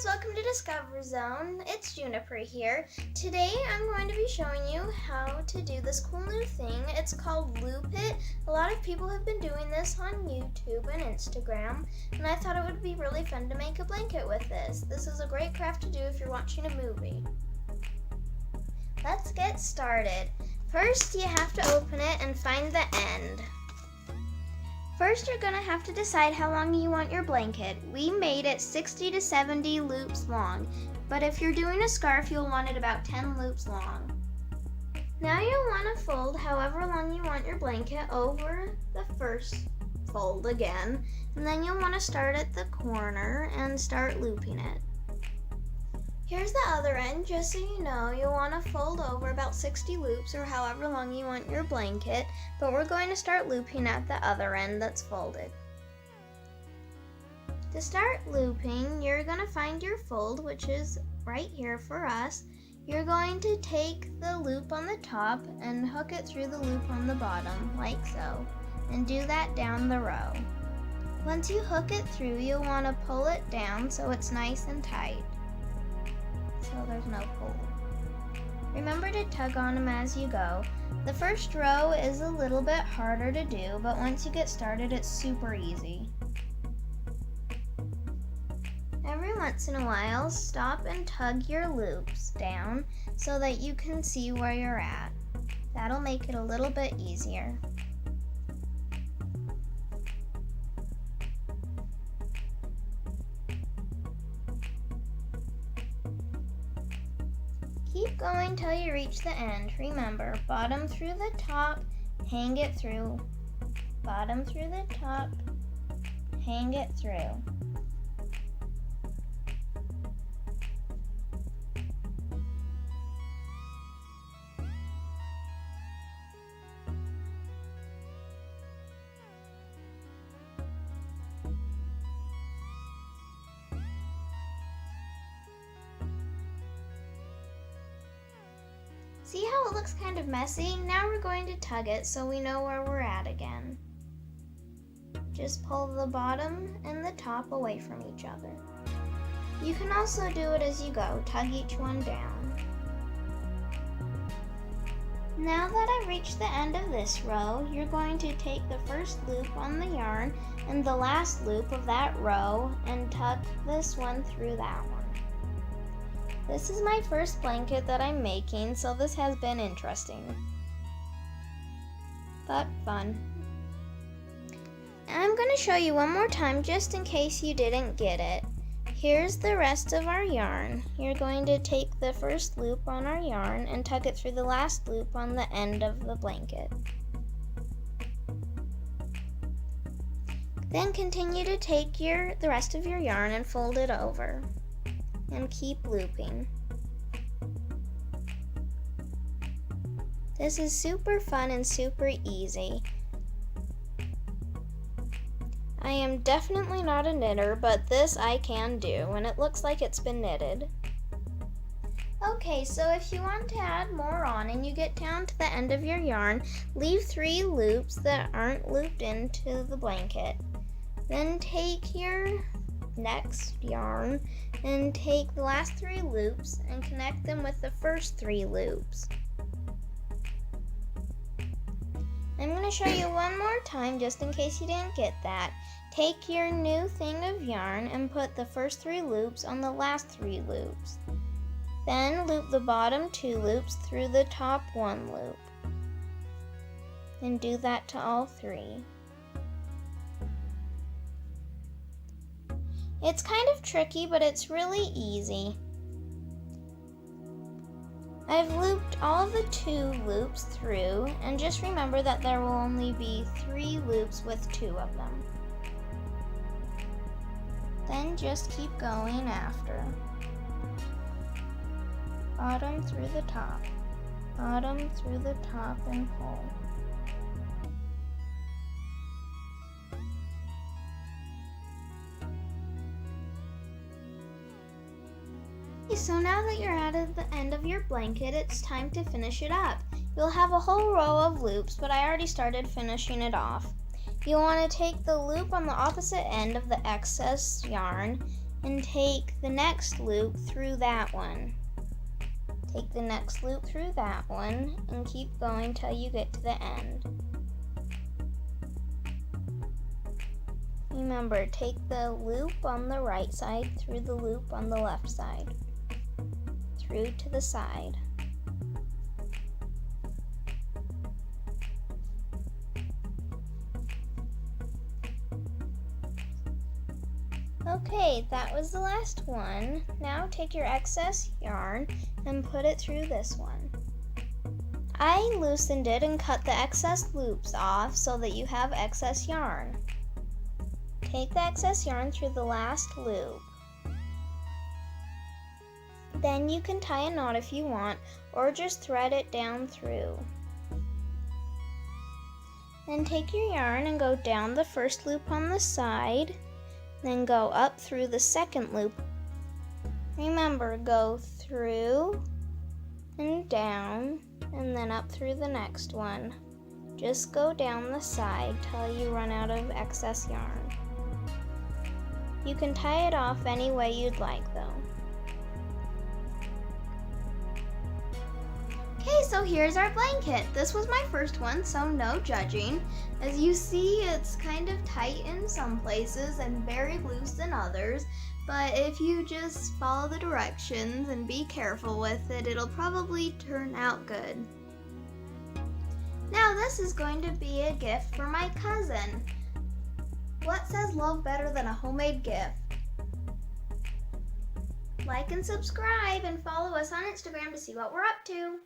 guys, welcome to Discover Zone. It's Juniper here. Today I'm going to be showing you how to do this cool new thing. It's called Loop It. A lot of people have been doing this on YouTube and Instagram, and I thought it would be really fun to make a blanket with this. This is a great craft to do if you're watching a movie. Let's get started. First, you have to open it and find the end. First, you're going to have to decide how long you want your blanket. We made it 60 to 70 loops long, but if you're doing a scarf, you'll want it about 10 loops long. Now you'll want to fold however long you want your blanket over the first fold again, and then you'll want to start at the corner and start looping it. Here's the other end. Just so you know, you'll want to fold over about 60 loops or however long you want your blanket, but we're going to start looping at the other end that's folded. To start looping, you're going to find your fold, which is right here for us. You're going to take the loop on the top and hook it through the loop on the bottom, like so, and do that down the row. Once you hook it through, you'll want to pull it down so it's nice and tight, so there's no pull. Remember to tug on them as you go. The first row is a little bit harder to do, but once you get started, it's super easy. Every once in a while, stop and tug your loops down so that you can see where you're at. That'll make it a little bit easier. Keep going till you reach the end. Remember, bottom through the top, hang it through. Bottom through the top, hang it through. See how it looks kind of messy? Now we're going to tug it so we know where we're at again. Just pull the bottom and the top away from each other. You can also do it as you go, tug each one down. Now that I've reached the end of this row, you're going to take the first loop on the yarn and the last loop of that row and tug this one through that one. This is my first blanket that I'm making, so this has been interesting, but fun. I'm going to show you one more time just in case you didn't get it. Here's the rest of our yarn. You're going to take the first loop on our yarn and tuck it through the last loop on the end of the blanket. Then continue to take the rest of your yarn and fold it over. And keep looping. This is super fun and super easy. I am definitely not a knitter, but this I can do, and it looks like it's been knitted. Okay, so if you want to add more on and you get down to the end of your yarn, leave 3 loops that aren't looped into the blanket. Then take your next yarn and take the last 3 loops and connect them with the first 3 loops. I'm going to show you one more time just in case you didn't get that. Take your new thing of yarn and put the first 3 loops on the last 3 loops. Then loop the bottom 2 loops through the top 1 loop. And do that to all 3. It's kind of tricky, but it's really easy. I've looped all the 2 loops through, and just remember that there will only be 3 loops with 2 of them. Then just keep going after. Bottom through the top, bottom through the top and pull. So now that you're at the end of your blanket, it's time to finish it up. You'll have a whole row of loops, but I already started finishing it off. You'll want to take the loop on the opposite end of the excess yarn and take the next loop through that one. Take the next loop through that one and keep going till you get to the end. Remember, take the loop on the right side through the loop on the left side, through to the side. Okay, that was the last one. Now take your excess yarn and put it through this one. I loosened it and cut the excess loops off so that you have excess yarn. Take the excess yarn through the last loop. Then you can tie a knot if you want, or just thread it down through. Then take your yarn and go down the first loop on the side, then go up through the second loop. Remember, go through and down, and then up through the next one. Just go down the side till you run out of excess yarn. You can tie it off any way you'd like though. Okay, so here's our blanket. This was my first one, so no judging. As you see, it's kind of tight in some places and very loose in others, but if you just follow the directions and be careful with it, it'll probably turn out good. Now this is going to be a gift for my cousin. What says love better than a homemade gift? Like and subscribe and follow us on Instagram to see what we're up to.